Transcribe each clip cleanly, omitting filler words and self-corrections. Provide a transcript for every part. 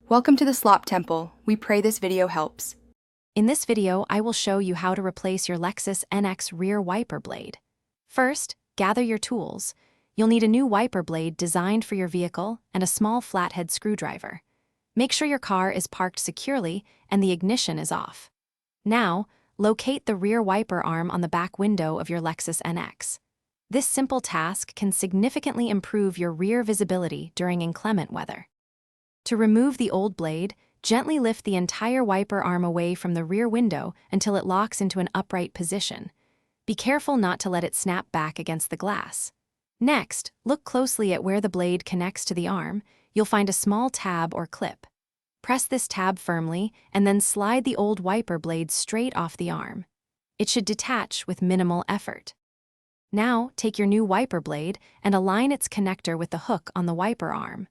Welcome to the Slop Temple. We pray this video helps. In this video, I will show you how to replace your Lexus NX rear wiper blade. First, gather your tools. You'll need a new wiper blade designed for your vehicle and a small flathead screwdriver. Make sure your car is parked securely and the ignition is off. Now, locate the rear wiper arm on the back window of your Lexus NX. This simple task can significantly improve your rear visibility during inclement weather. To remove the old blade, gently lift the entire wiper arm away from the rear window until it locks into an upright position. Be careful not to let it snap back against the glass. Next, look closely at where the blade connects to the arm. You'll find a small tab or clip. Press this tab firmly and then slide the old wiper blade straight off the arm. It should detach with minimal effort. Now, take your new wiper blade and align its connector with the hook on the wiper arm.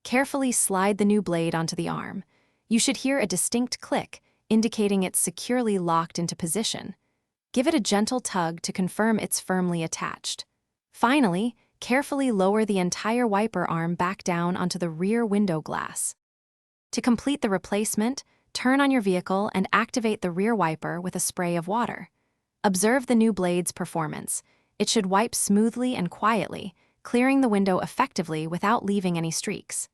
Carefully slide the new blade onto the arm. You should hear a distinct click, indicating it's securely locked into position. Give it a gentle tug to confirm it's firmly attached. Finally, carefully lower the entire wiper arm back down onto the rear window glass. To complete the replacement, turn on your vehicle and activate the rear wiper with a spray of water. Observe the new blade's performance. It should wipe smoothly and quietly, clearing the window effectively without leaving any streaks.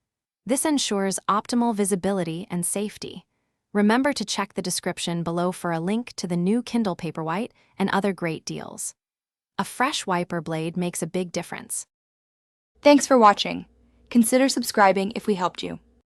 This ensures optimal visibility and safety. Remember to check the description below for a link to the new Kindle Paperwhite and other great deals. A fresh wiper blade makes a big difference. Thanks for watching. Consider subscribing if we helped you.